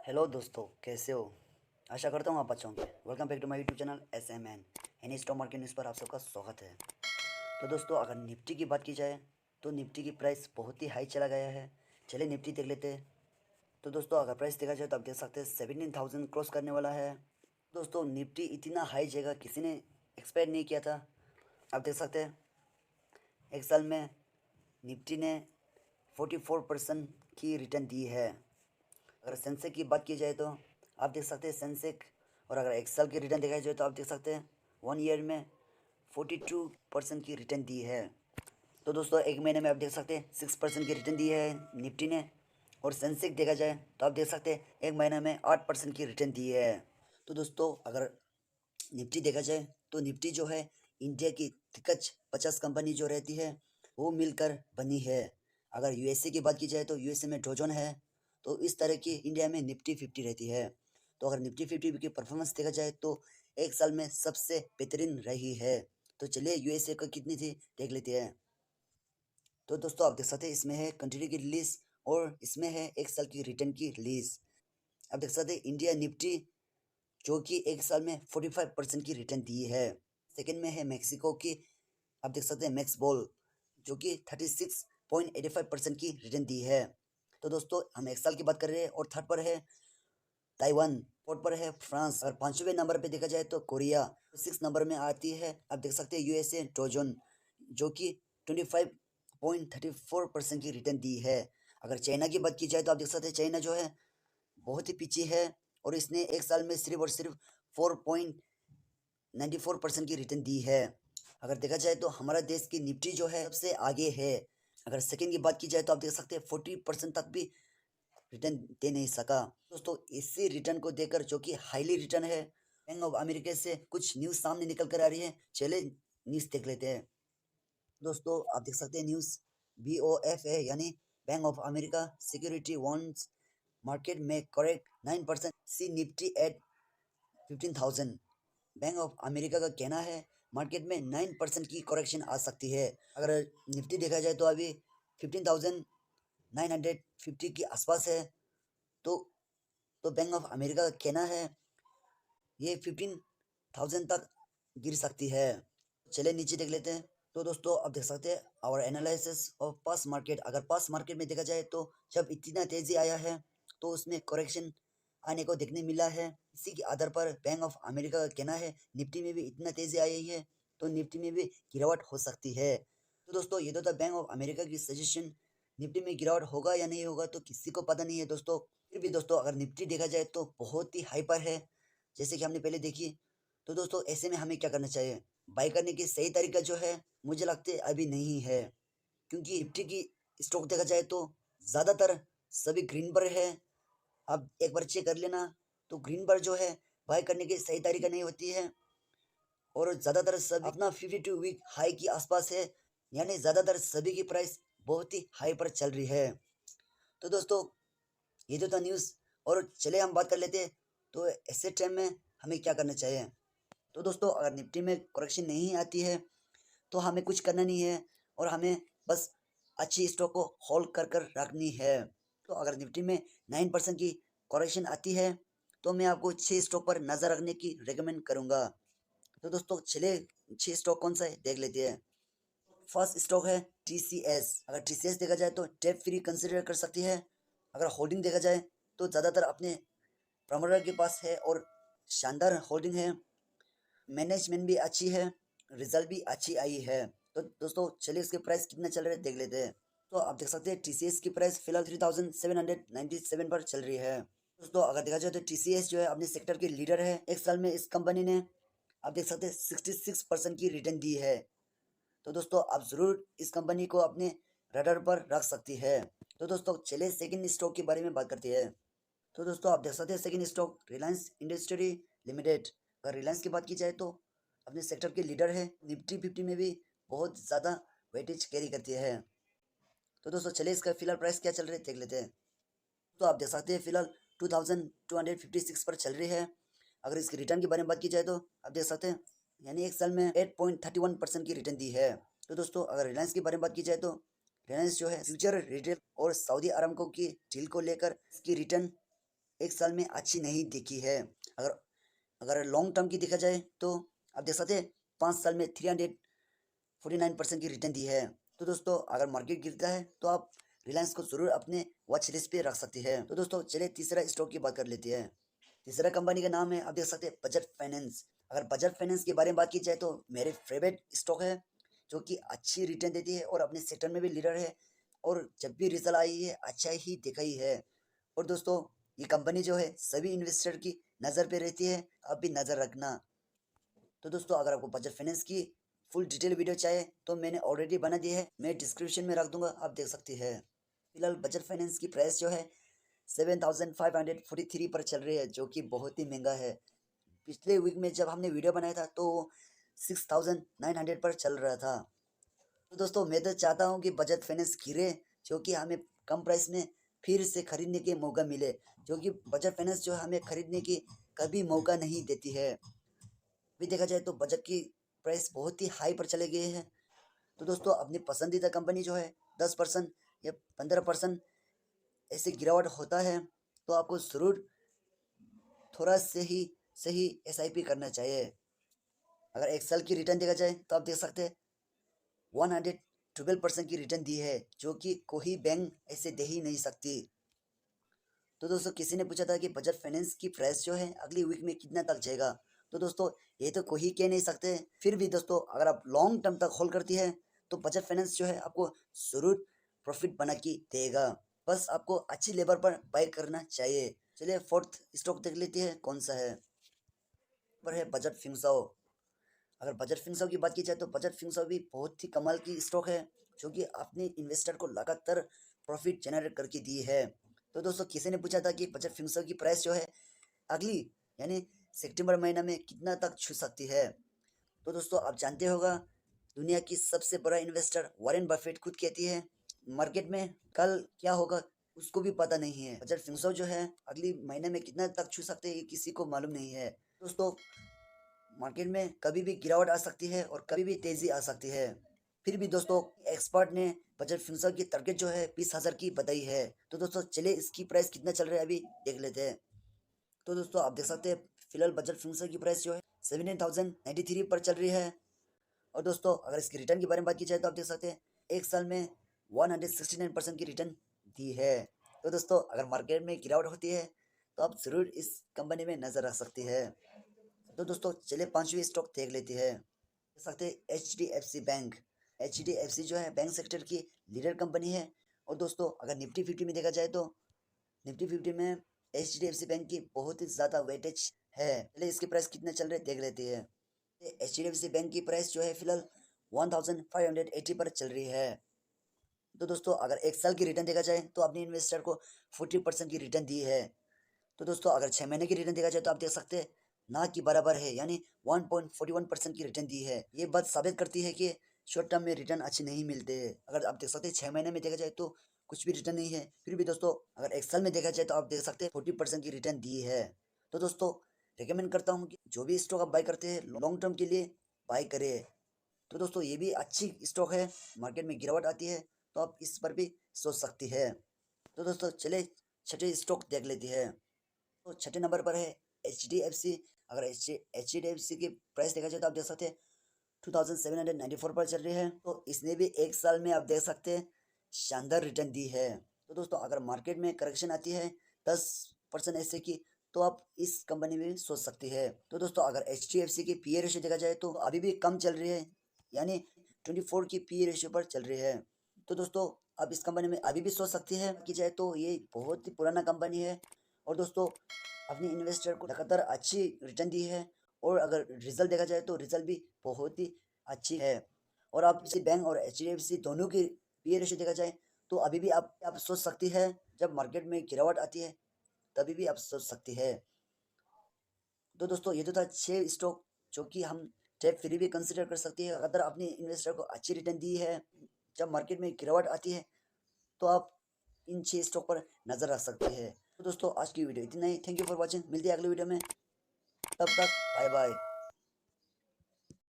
Hello दोस्तों, कैसे हो? आशा करता हूँ आप अच्छे होंगे। Welcome back to my YouTube channel any stock market news पर आप सबका स्वागत है। तो दोस्तों, अगर निफ्टी की बात की जाए तो निफ्टी की प्राइस बहुत ही हाई चला गया है। चलिए निफ्टी देख लेते हैं। तो दोस्तों, अगर प्राइस देखा जाए तो आप देख सकते हैं 17,000 क्रॉस करने वाला है। दोस्तों, निफ्टी इतना हाई जगह किसी ने एक्सपेक्ट नहीं किया था। आप देख सकते हैं एक साल में निफ्टी ने 44% की रिटर्न दी है। अगर सेंसेक की बात की जाए तो आप देख सकते हैं सेंसेक, और अगर एक्सेल की रिटर्न देखा जाए तो आप देख सकते हैं 1 ईयर में 42% की रिटर्न दी है। तो दोस्तों, एक महीने में आप देख सकते हैं 6% की रिटर्न दी है निफ्टी ने। और सेंसेक देखा जाए तो आप देख सकते हैं एक महीने में 8% की रिटर्न दी है। तो दोस्तों, अगर निफ्टी देखा जाए तो निफ्टी जो है इंडिया की दिग्गज 50 कंपनी जो रहती है वो मिलकर बनी है। अगर यूएसए की बात की जाए तो यूएसए में डोजोन है। तो इस तरह की इंडिया में निफ्टी 50 रहती है। तो अगर निफ्टी 50 की परफॉर्मेंस देखा जाए तो एक साल में सबसे बेहतरीन रही है। तो चलिए यूएसए का कितनी थी देख लेते हैं। तो दोस्तों, आप देख सकते हैं इसमें है कंट्री की रिलीज और इसमें है एक साल की रिटर्न की रिलीज। आप देख सकते हैं इंडिया निफ्टी जो कि एक साल में 45% की रिटर्न दी है। सेकंड में है मेक्सिको की, आप देख सकते हैं मैक्स बॉल जो कि 36.85% की रिटर्न दी है। तो दोस्तों, हम एक साल की बात कर रहे हैं। और थर्ड पर है ताइवान, फोर्थ पर है फ्रांस, और पांचवें नंबर पे देखा जाए तो कोरिया। 6 नंबर में आती है आप देख सकते हैं यूएसए डोजन जो कि 25.34% की रिटर्न दी है। अगर चाइना की बात की जाए तो आप देख सकते हैं चाइना जो है बहुत ही पीछे है। और इसने एक साल में सिर्फ और सिर्फ 4.94% की रिटर्न दी है। अगर देखा जाए तो हमारा देश की निफ्टी जो है सबसे आगे है। अगर सेकंड की बात की जाए तो आप देख सकते हैं 40% तक भी रिटर्न दे नहीं सका। दोस्तों, इसी रिटर्न को देकर जो कि हाईली रिटर्न है, बैंक ऑफ अमेरिका से कुछ न्यूज़ सामने निकल कर आ रही है। चले न्यूज़ देख लेते हैं। दोस्तों, आप देख सकते हैं न्यूज़ BOF है, यानी Bank of America security wants market में correct 9% see Nifty at 15,000। Bank of America का कहना है मार्केट में 9% की करेक्शन आ सकती है। अगर निफ्टी देखा जाए तो अभी 15,950 के आसपास है। तो बैंक ऑफ अमेरिका का कहना है ये 15,000 तक गिर सकती है। चले नीचे देख लेते हैं। तो दोस्तों, आप देख सकते हैं और एनालिसिस ऑफ पास मार्केट, अगर पास मार्केट में देखा जाए तो जब इतना तेजी आया है तो उसमें करेक्शन आने को देखने मिला है। इसी के आधार पर बैंक ऑफ अमेरिका का कहना है निफ्टी में भी इतना तेजी आई है तो निफ्टी में भी गिरावट हो सकती है। तो दोस्तों, ये तो था बैंक ऑफ अमेरिका की सजेशन। निफ्टी में गिरावट होगा या नहीं होगा तो किसी को पता नहीं है दोस्तों। फिर भी दोस्तों, अगर निफ्टी देखा जाए तो बहुत ही हाइपर है जैसे कि हमने पहले देखी। तो दोस्तों, ऐसे में हमें क्या करना चाहिए? बाई करने की सही तरीका जो है मुझे लगता है अभी नहीं है। क्योंकि निफ्टी की स्टॉक देखा जाए तो ज़्यादातर सभी ग्रीन पर है। आप एक बार चेक कर लेना। तो ग्रीन पर जो है बाय करने की सही तरीका नहीं होती है। और ज़्यादातर सभी अपना 52 वीक हाई के आसपास है, यानी ज़्यादातर सभी की प्राइस बहुत ही हाई पर चल रही है। तो दोस्तों, ये तो था न्यूज़। और चले हम बात कर लेते हैं तो ऐसे टाइम में हमें क्या करना चाहिए। तो दोस्तों, अगर निफ्टी में करेक्शन नहीं आती है तो हमें कुछ करना नहीं है और हमें बस अच्छी स्टॉक को होल्ड कर कर रखनी है। तो अगर निफ्टी में 9% की करेक्शन आती है तो मैं आपको 6 स्टॉक पर नज़र रखने की रेकमेंड करूंगा। तो दोस्तों, चले 6 स्टॉक कौन सा है देख लेते हैं। फर्स्ट स्टॉक है TCS। अगर TCS देखा जाए तो डेट फ्री कंसिडर कर सकती है। अगर होल्डिंग देखा जाए तो ज़्यादातर अपने प्रमोटर के पास है और शानदार होल्डिंग है। मैनेजमेंट भी अच्छी है, रिजल्ट भी अच्छी आई है। तो दोस्तों, चलिए इसके प्राइस कितना चल रहे हैं देख लेते हैं। तो आप देख सकते हैं TCS की प्राइस फिलहाल 3,797 पर चल रही है। दोस्तों, अगर देखा जाए तो TCS जो है अपने सेक्टर की लीडर है। एक साल में इस कंपनी ने आप देख सकते हैं 66% की रिटर्न दी है। तो दोस्तों, आप ज़रूर इस कंपनी को अपने रडार पर रख सकती है। तो दोस्तों, चलिए सेकंड स्टॉक के बारे में बात करते हैं। तो दोस्तों, आप देख सकते हैं second stock Reliance industry limited. अगर रिलायंस की बात की जाए तो अपने सेक्टर के लीडर है। निफ्टी 50 में भी बहुत ज़्यादा वेटेज कैरी करती है। तो दोस्तों, चलिए इसका फिलहाल प्राइस क्या चल रहा है देख लेते हैं। तो आप देख सकते हैं फिलहाल 2256 पर चल रही है। अगर इसकी रिटर्न के बारे में बात की जाए तो आप देख सकते हैं यानी एक साल में 8.31% की रिटर्न दी है। तो दोस्तों, अगर रिलायंस के बारे में बात की जाए तो रिलायंस जो है फ्यूचर रिटेल और सऊदी अरामको की डील को लेकर इसकी रिटर्न एक साल में अच्छी नहीं दिखी है। अगर अगर लॉन्ग टर्म की देखा जाए तो आप देख सकते हैं 5 साल में 349% की रिटर्न दी है। तो दोस्तों अगर मार्केट गिरता है तो आप रिलायंस को जरूर अपने वॉच लिस्ट पे रख सकते हैं। तो दोस्तों चलिए तीसरा स्टॉक की बात कर लेते हैं। तीसरा कंपनी का नाम है, आप देख सकते हैं, बजाज फाइनेंस। अगर बजाज फाइनेंस के बारे में बात की जाए तो मेरे फेवरेट स्टॉक है, जो कि अच्छी रिटर्न देती है और अपने सेक्टर में भी लीडर है, और जब भी रिजल्ट आई है अच्छा ही दिखा ही है। और दोस्तों ये कंपनी जो है सभी इन्वेस्टर की नज़र पे रहती है, आप भी नज़र रखना। तो दोस्तों अगर आपको बजाज फाइनेंस की फुल डिटेल वीडियो चाहिए तो मैंने ऑलरेडी बना दी है, मैं डिस्क्रिप्शन में रख दूंगा, आप देख सकते हैं। फिलहाल बजाज फाइनेंस की प्राइस जो है 7543 पर चल रही है, जो कि बहुत ही महंगा है। पिछले वीक में जब हमने वीडियो बनाया था तो 6900 पर चल रहा था। तो दोस्तों मैं तो चाहता हूँ कि बजाज फाइनेंस गिरे, जो कि हमें कम प्राइस में फिर से खरीदने के मौका मिले, जो कि बजाज फाइनेंस जो हमें खरीदने की कभी मौका नहीं देती है। अभी देखा जाए तो बजट की प्राइस बहुत ही हाई पर चले गए हैं। तो दोस्तों अपनी पसंदीदा कंपनी जो है 10% या 15% ऐसे गिरावट होता है तो आपको ज़रूर थोड़ा से ही सही एसआईपी करना चाहिए। अगर एक साल की रिटर्न देखा जाए तो आप देख सकते हैं 112% की रिटर्न दी है, जो कि कोई बैंक ऐसे दे ही नहीं सकती। तो दोस्तों किसी ने पूछा था कि बजाज फाइनेंस की प्राइस जो है अगली वीक में कितना तक जाएगा। तो दोस्तों ये तो कोई कह नहीं सकते, फिर भी दोस्तों अगर आप लॉन्ग टर्म तक होल्ड करती है तो बजाज फाइनेंस जो है आपको जरूर प्रॉफिट बना के देगा। बस आपको अच्छी लेवल पर बाय करना चाहिए। चलिए फोर्थ स्टॉक देख लेते हैं कौन सा है। पर है बजाज फिनसर्व। अगर बजाज फिनसर्व की बात की जाए तो बजाज फिनसर्व भी बहुत ही कमाल की स्टॉक है, जो कि अपने इन्वेस्टर को लगातार प्रॉफिट जनरेट करके दी है। तो दोस्तों किसी ने पूछा था कि बजाज फिनसर्व की प्राइस जो है अगली यानी सितंबर महीना में कितना तक छू सकती है। तो दोस्तों आप जानते होगा, दुनिया की सबसे बड़ा इन्वेस्टर वॉरेन बफेट खुद कहती है मार्केट में कल क्या होगा उसको भी पता नहीं है। बजाज फिनसर्व जो है अगली महीने में कितना तक छू सकते हैं ये किसी को मालूम नहीं है। दोस्तों मार्केट में कभी भी गिरावट आ सकती है और कभी भी तेजी आ सकती है। फिर भी दोस्तों एक्सपर्ट ने बजाज फिनसर्व की टारगेट जो है 20,000 की बताई है। तो दोस्तों चलिए इसकी प्राइस कितना चल रहा है अभी देख लेते हैं। तो दोस्तों आप देख सकते हैं फिलहाल बजाज फिनसर्व की प्राइस जो है 17,093 पर चल रही है। और दोस्तों अगर इसकी रिटर्न के बारे में बात की जाए तो आप देख सकते हैं एक साल में 169% की रिटर्न दी है। तो दोस्तों अगर मार्केट में गिरावट होती है तो आप जरूर इस कंपनी में नजर रख सकते हैं। तो दोस्तों चलिए पांचवी स्टॉक देख लेते हैं। देख सकते हैं HDFC बैंक। HDFC जो है बैंक सेक्टर की लीडर कंपनी है। और दोस्तों अगर निफ्टी 50 में देखा जाए तो निफ्टी 50 में HDFC बैंक की बहुत ही ज़्यादा वेटेज है। चलिए इसकी प्राइस कितने चल रहे देख लेते हैं। HDFC बैंक की प्राइस जो है फिलहाल 1580 पर चल रही है। तो दोस्तों अगर एक साल की रिटर्न देखा जाए तो अपने इन्वेस्टर को 40% की रिटर्न दी है। तो दोस्तों अगर 6 महीने की रिटर्न देखा जाए तो आप देख सकते हैं ना की बराबर है, यानी 1.41% की रिटर्न दी है। ये बात साबित करती है कि शॉर्ट टर्म में रिटर्न अच्छे नहीं मिलते। अगर आप देख सकते हैं 6 महीने में देखा जाए तो कुछ भी रिटर्न नहीं है। फिर भी दोस्तों अगर एक साल में देखा जाए तो आप देख सकते हैं 40% की रिटर्न दी है। तो दोस्तों रिकमेंड करता हूँ कि जो भी स्टॉक आप बाय करते हैं लॉन्ग टर्म के लिए बाय करें। तो दोस्तों ये भी अच्छी स्टॉक है, मार्केट में गिरावट आती है तो आप इस पर भी सोच सकती है। तो दोस्तों चले छठे स्टॉक देख लेते हैं। तो छठे नंबर पर है HDFC। अगर HDFC की प्राइस देखा जाए तो आप देख सकते हैं 2794 पर चल रही है। तो इसने भी एक साल में आप देख सकते हैं शानदार रिटर्न दी है। तो दोस्तों अगर मार्केट में करेक्शन आती है 10% ऐसे की तो आप इस कंपनी में सोच सकती है। तो दोस्तों अगर HDFC की पीए रेशियो देखा जाए तो अभी भी कम चल रही है, यानी 24 की पीए रेशियो पर चल रही है। तो दोस्तों आप इस कंपनी में अभी भी सोच सकती है कि जाए तो ये बहुत ही पुराना कंपनी है। और दोस्तों अपनी इन्वेस्टर को लगातार अच्छी रिटर्न दी है, और अगर रिजल्ट देखा जाए तो रिजल्ट भी बहुत ही अच्छी है। और आप इसी बैंक और HDFC दोनों की पीए रेशियो देखा जाए तो अभी भी आप सोच सकती है, जब मार्केट में गिरावट आती है तभी भी आप सोच सकती है। तो दोस्तों ये तो था 6 स्टॉक जो कि हम टैप फ्री भी कंसिडर कर सकती है अगर अपने इन्वेस्टर को अच्छी रिटर्न दी है। जब मार्केट में गिरावट आती है तो आप इन 6 स्टॉक पर नजर रख सकते हैं। तो दोस्तों आज की वीडियो इतना ही। Thank you for watching. मिलते हैं अगले वीडियो में, तब तक बाय बाय।